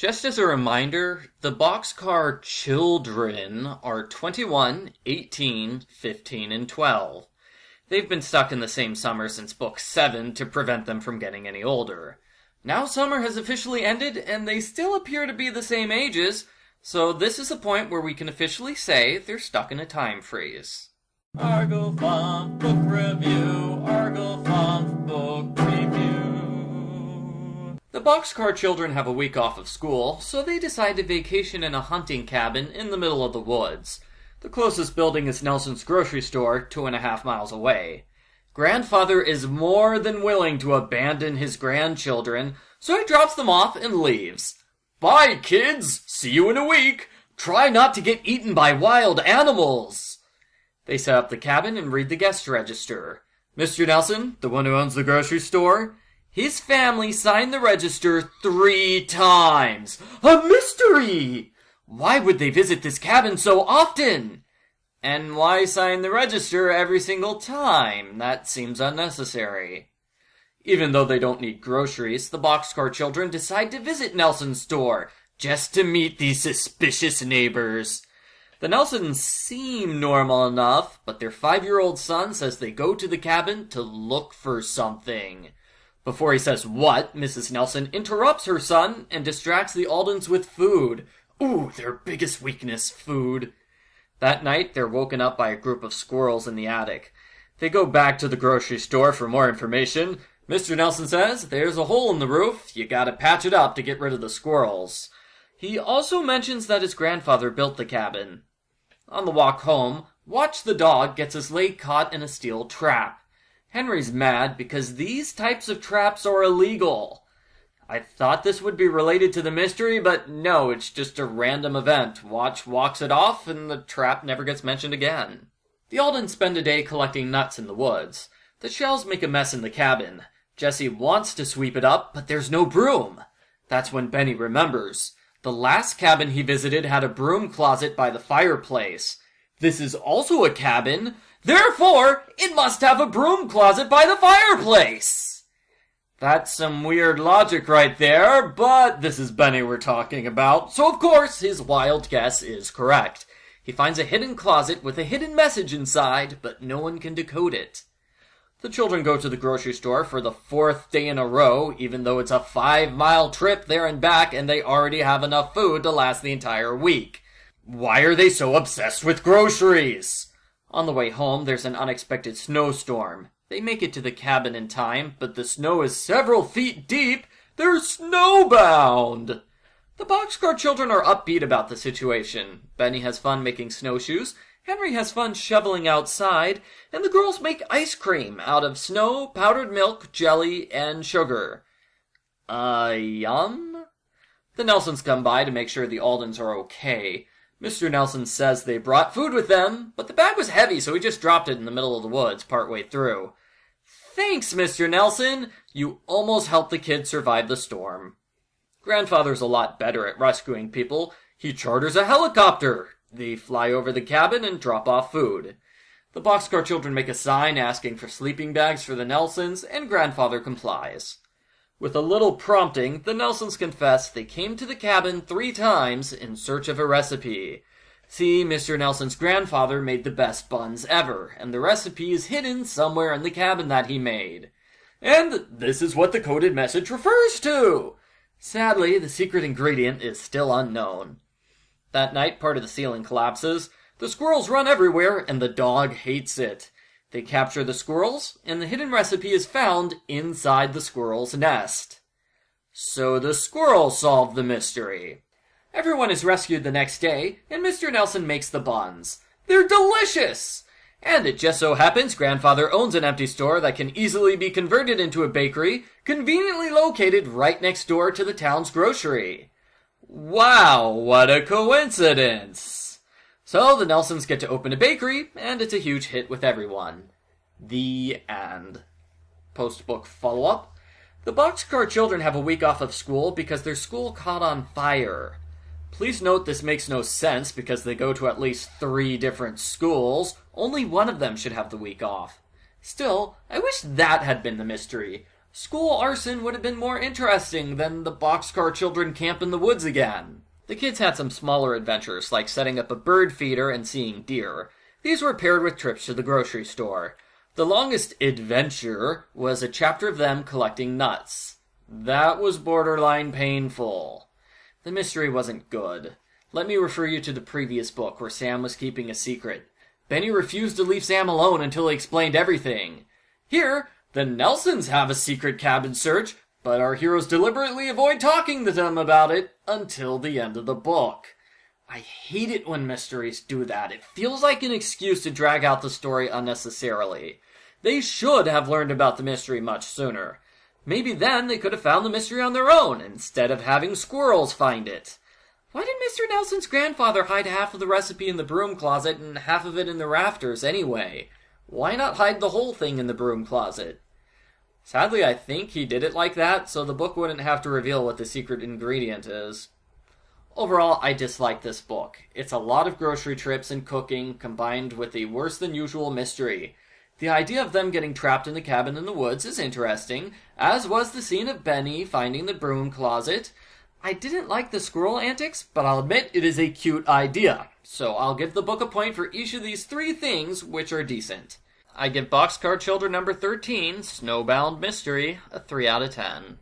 Just as a reminder, the Boxcar Children are 21, 18, 15, and 12. They've been stuck in the same summer since Book 7 to prevent them from getting any older. Now summer has officially ended, and they still appear to be the same ages, so this is the point where we can officially say they're stuck in a time freeze. Argofont Book Review, Argofont Book Review. The Boxcar Children have a week off of school, so they decide to vacation in a hunting cabin in the middle of the woods. The closest building is Nelson's grocery store, 2.5 miles away. Grandfather is more than willing to abandon his grandchildren, so he drops them off and leaves. Bye, kids! See you in a week! Try not to get eaten by wild animals! They set up the cabin and read the guest register. Mr. Nelson, the one who owns the grocery store, his family signed the register 3 times. A mystery! Why would they visit this cabin so often? And why sign the register every single time? That seems unnecessary. Even though they don't need groceries, the Boxcar Children decide to visit Nelson's store, just to meet these suspicious neighbors. The Nelsons seem normal enough, but their 5-year-old son says they go to the cabin to look for something. Before he says what, Mrs. Nelson interrupts her son and distracts the Aldens with food. Ooh, their biggest weakness, food. That night, they're woken up by a group of squirrels in the attic. They go back to the grocery store for more information. Mr. Nelson says, there's a hole in the roof, you gotta patch it up to get rid of the squirrels. He also mentions that his grandfather built the cabin. On the walk home, Watch the dog gets his leg caught in a steel trap. Henry's mad because these types of traps are illegal. I thought this would be related to the mystery, but no, it's just a random event. Watch walks it off, and the trap never gets mentioned again. The Aldens spend a day collecting nuts in the woods. The shells make a mess in the cabin. Jesse wants to sweep it up, but there's no broom. That's when Benny remembers. The last cabin he visited had a broom closet by the fireplace. This is also a cabin, therefore it must have a broom closet by the fireplace. That's some weird logic right there, but this is Benny we're talking about, so of course his wild guess is correct. He finds a hidden closet with a hidden message inside, but no one can decode it. The children go to the grocery store for the 4th day in a row, even though it's a 5-mile trip there and back and they already have enough food to last the entire week. Why are they so obsessed with groceries? On the way home, there's an unexpected snowstorm. They make it to the cabin in time, but the snow is several feet deep. They're snowbound! The Boxcar Children are upbeat about the situation. Benny has fun making snowshoes, Henry has fun shoveling outside, and the girls make ice cream out of snow, powdered milk, jelly, and sugar. Yum? The Nelsons come by to make sure the Aldens are okay. Mr. Nelson says they brought food with them, but the bag was heavy, so he just dropped it in the middle of the woods partway through. Thanks, Mr. Nelson! You almost helped the kids survive the storm. Grandfather's a lot better at rescuing people. He charters a helicopter. They fly over the cabin and drop off food. The Boxcar Children make a sign asking for sleeping bags for the Nelsons, and Grandfather complies. With a little prompting, the Nelsons confess they came to the cabin 3 times in search of a recipe. See, Mr. Nelson's grandfather made the best buns ever, and the recipe is hidden somewhere in the cabin that he made. And this is what the coded message refers to! Sadly, the secret ingredient is still unknown. That night, part of the ceiling collapses. The squirrels run everywhere, and the dog hates it. They capture the squirrels, and the hidden recipe is found inside the squirrel's nest. So the squirrels solve the mystery. Everyone is rescued the next day, and Mr. Nelson makes the buns. They're delicious! And it just so happens Grandfather owns an empty store that can easily be converted into a bakery, conveniently located right next door to the town's grocery. Wow, what a coincidence! So the Nelsons get to open a bakery, and it's a huge hit with everyone. The end. Post-book follow-up. The Boxcar Children have a week off of school because their school caught on fire. Please note this makes no sense because they go to at least 3 different schools. Only one of them should have the week off. Still, I wish that had been the mystery. School arson would have been more interesting than the Boxcar Children camp in the woods again. The kids had some smaller adventures, like setting up a bird feeder and seeing deer. These were paired with trips to the grocery store. The longest adventure was a chapter of them collecting nuts. That was borderline painful. The mystery wasn't good. Let me refer you to the previous book where Sam was keeping a secret. Benny refused to leave Sam alone until he explained everything. Here, the Nelsons have a secret cabin search, but our heroes deliberately avoid talking to them about it until the end of the book. I hate it when mysteries do that. It feels like an excuse to drag out the story unnecessarily. They should have learned about the mystery much sooner. Maybe then they could have found the mystery on their own, instead of having squirrels find it. Why did Mr. Nelson's grandfather hide half of the recipe in the broom closet and half of it in the rafters anyway? Why not hide the whole thing in the broom closet? Sadly, I think he did it like that, so the book wouldn't have to reveal what the secret ingredient is. Overall, I dislike this book. It's a lot of grocery trips and cooking, combined with a worse-than-usual mystery. The idea of them getting trapped in the cabin in the woods is interesting, as was the scene of Benny finding the broom closet. I didn't like the squirrel antics, but I'll admit it is a cute idea. So I'll give the book a point for each of these 3 things, which are decent. I give Boxcar Children number 13, Snowbound Mystery, a 3 out of 10.